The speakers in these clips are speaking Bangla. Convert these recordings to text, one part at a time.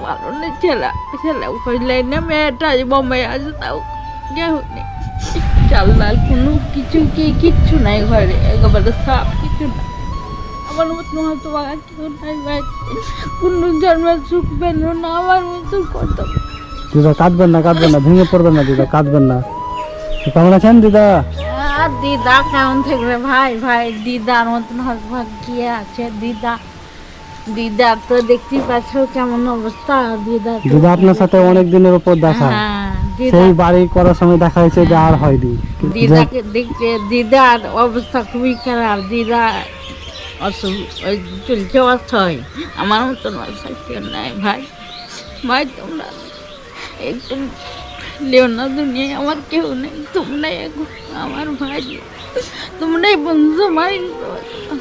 ভালো না ছেলে ছেলে কইলেন না মেয়েটা আজ বোম্বাই আছে তাও কেউ নেই চাল ডাল কোনো কিছু কিচ্ছু নাই ঘরে একেবারে সব কিছু না আমার মতো হয়তো বাবা কেউ নাই ভাই কোনো জন্মের সুখ পেল না আমার মতো কত দিদা কাঁদবেন না ভেঙে পড়বেন না দিদা কাঁদবেন না কেমন আছেন দিদা আর দিদা কেমন থাকবে ভাই ভাই দিদার মতন কি আছে দিদা দিদা তো দেখতেই পাচ্ছ কেমন অবস্থা দিদা দিদা আপনার সাথে অনেক দিনের উপর দেখা সেই বাড়ি করার সময় দেখা হয়েছে যে আর হয়নি দিদাকে দেখছে দিদার অবস্থা খুবই খারাপ দিদা চলছে অসহায় আমার মতন অসহায় কেউ নাই ভাই ভাই তোমরা একটু লেও না দুনিয়ায় আমার কেউ নেই তোমরাই আমার ভাই তোমরাই বন্ধু ভাই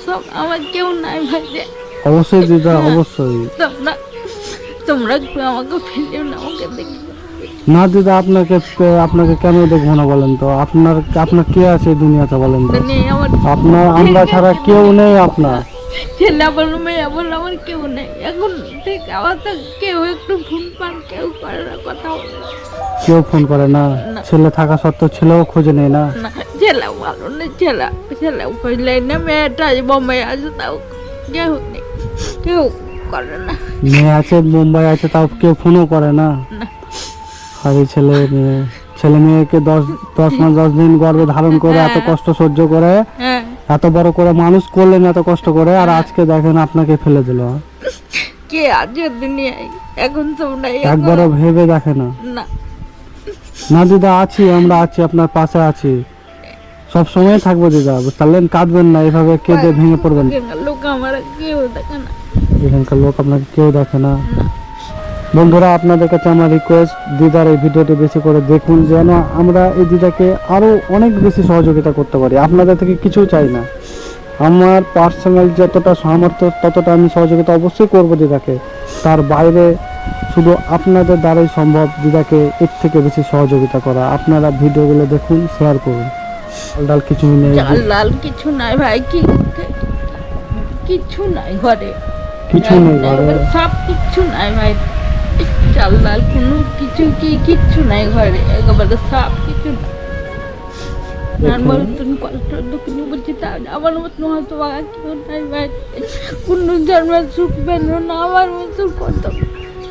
সব আমার কেউ নাই ভাই অবশ্যই দিদা অবশ্যই তোমরা একটু আমাকে ফেলেও না আমাকে দেখবে না দিদা আপনাকে কেন দেখবো না বলেন তো আপনার কে আছে দুনিয়াতে বলেন তো আপনার আমরা ছাড়া কেউ নেই আপনার ছেলে বলো মেয়ে বলো আমার কেউ নেই এখন ঠিক আমার তো কেউ একটু ফোন পান কেউ করে না কথা বলে কেউ ফোন করে না ছেলে থাকা সত্ত্বেও ছেলেও খুঁজে নেই না ছেলে ভালো না ছেলে কইলেন না মেয়েটা আজ বোম্বাই আছে তাও কেউ নেই কেউ করে না মেয়ে আছে মুম্বাই আছে তাও কেউ ফোনও করে না আর এই ছেলে মেয়েকে 10 মাস 10 দিন গর্ভে ধারণ করে এত কষ্ট সহ্য করে এত বড় করে মানুষ করলেন এত কষ্ট করে আর আজকে দেখেন আপনাকে ফেলে দিল কে আছে দুনিয়ায় এখন তোমরা একবারও ভেবে দেখে না না দিদা আমরা আছি আপনার পাশে আছি সব সময় থাকবো দিদা বুঝলেন কাঁদবেন না এভাবে কেঁদে ভেঙে পড়বেন লোক আমার কেউ দেখে না এখানকার লোক আপনাকে কেউ দেখে না বন্ধুরা আপনাদের কাছে আমার রিকোয়েস্ট দিদার এই ভিডিওটি বেশি করে দেখুন যেন আমরা এই দিদাকে আরো অনেক বেশি সহযোগিতা করতে পারি আপনাদের থেকে কিছু চাই না আমার পার্সোনাল যতটা সামর্থ্য ততটা আমি সহযোগিতা অবশ্যই করবো দিদাকে তার বাইরে শুধু আপনাদের দ্বারাই সম্ভব দিদাকে এর থেকে বেশি সহযোগিতা করা আপনারা ভিডিওগুলো দেখুন শেয়ার করুন ডাল কিছু নেই লাল কিছু নাই ভাই কিছু নাই ঘরে সব কিছু নাই ভাই চাল ডাল কোনো কিছু কিচ্ছু নাই ঘরে একেবারে সব কিছু নাই আমার মতন কষ্ট দুঃখ নিয়ে বলছি তা আমার মতন হয়তো বাবা কেউ নাই ভাই কোনো জন্মের সুখ পেল না আমার মতন কত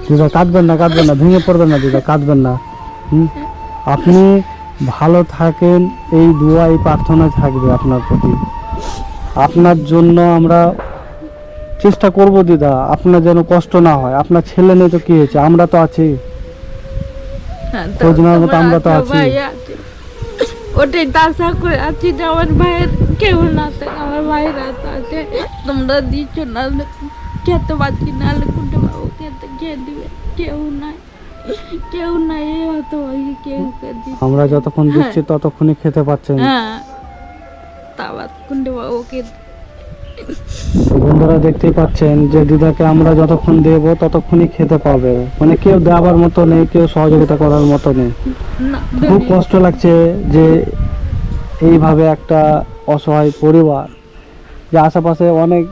দিদা কাঁদবেন না ভেঙে পড়বেন না দিদা কাঁদবেন না আপনি ভালো থাকেন এই দোয়া এই প্রার্থনা থাকবে আপনার প্রতি আপনার জন্য আমরা চেষ্টা করব দিদা আপনার যেন কষ্ট না হয় আপনার ছেলে নেই তো কি হয়েছে আমরা তো আছি আমরা তো আছি ওটাই আশা করে আছি যে আমার ভাইয়ের কেউ না থাকে আমার ভাইয়ের আশা আছে তোমরা দিচ্ছ না খেতে পারছি না কোনটা বাবু খেয়ে দিবে কেউ নাই হয়তো কেউ আমরা যতক্ষণ দিচ্ছি ততক্ষণই খেতে পাচ্ছেন তা কোনটা বাবু বন্ধুরা দেখতেই পাচ্ছেন যে দিদাকে আমরা যতক্ষণ দেব ততক্ষণই খেতে পাবে মানে কেউ দেওয়ার মতো নেই কেউ সহযোগিতা করার মতো নেই খুব কষ্ট লাগছে যে এইভাবে একটা অসহায় পরিবার যে আশেপাশে অনেক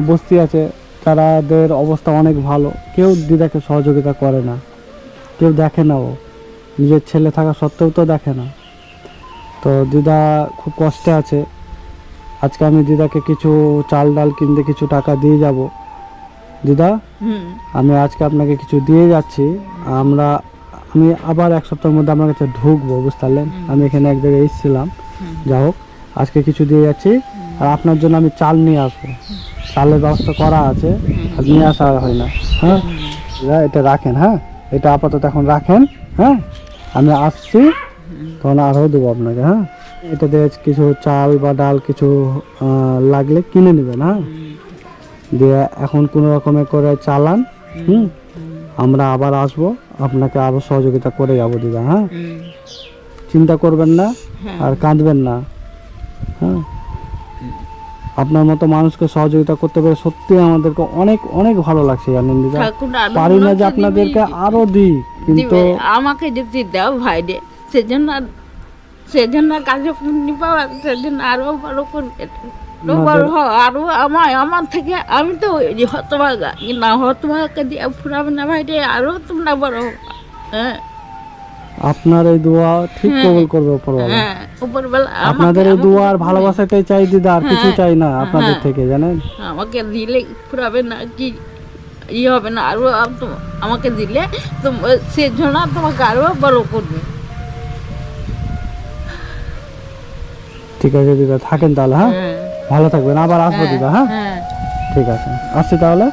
বস্তি আছে তাদের অবস্থা অনেক ভালো কেউ দিদাকে সহযোগিতা করে না কেউ দেখে না ও নিজের ছেলে থাকা সত্ত্বেও তো দেখে না তো দিদা খুব কষ্টে আছে আজকে আমি দিদাকে কিছু চাল ডাল কিনতে কিছু টাকা দিয়ে যাব দিদা আমি আজকে আপনাকে কিছু দিয়ে যাচ্ছি আমি আবার এক সপ্তাহের মধ্যে আপনার কাছে ঢুকবো বুঝতে আমি এখানে এক জায়গায় এসেছিলাম যা হোক আজকে কিছু দিয়ে যাচ্ছি আর আপনার জন্য আমি চাল নিয়ে আসবো চালের ব্যবস্থা করা আছে আর নিয়ে আসা হয় না হ্যাঁ এটা রাখেন এটা আপাতত এখন রাখেন আমি আসছি তখন আরও দেবো আপনাকে এটা দিয়ে কিছু চাল বা ডাল কিছু লাগলে কিনে নেবেন দিয়ে এখন কোনো রকমে করে চালান আমরা আবার আসবো আপনাকে আরো সহযোগিতা করে যাবো দিদা চিন্তা করবেন না আর কাঁদবেন না আপনার মতো মানুষকে সহযোগিতা করতে পেরে সত্যি আমাদেরকে অনেক অনেক ভালো লাগছে জানেন দিদা পারি না যে আপনাদেরকে আরো দিই কিন্তু আমাকে যদি দাও ভাই রে সেজন্য কাজে পাওয়া সেজন্য আরো বড় করবে বড় হও আরো আমার থেকে আমি তো ওই যে হতভাগা না হতভাগাকে দিয়ে ফুরাবে না ভাই রে, আরো তোমরা বড় হও। হ্যাঁ আপনার এই দোয়া ঠিক কবুল করবে উপরওয়ালা। হ্যাঁ উপরবেলা আপনাদের এই দোয়া আর ভালোবাসাটাই চাই দিদা, আর কিছু চাই না আপনাদের হ্যাঁ। থেকে, জানেন। আমাকে দিলে ফুরাবে না কি ই হবে না, আরো আমাকে দিলে তো সে জন্য তোমাকে আরো বড় করবে। ঠিক আছে দিদা, থাকেন তাহলে। হ্যাঁ হ্যাঁ ভালো থাকবেন, আবার আসবো দিদা। হ্যাঁ হ্যাঁ ঠিক আছে, আসছি তাহলে।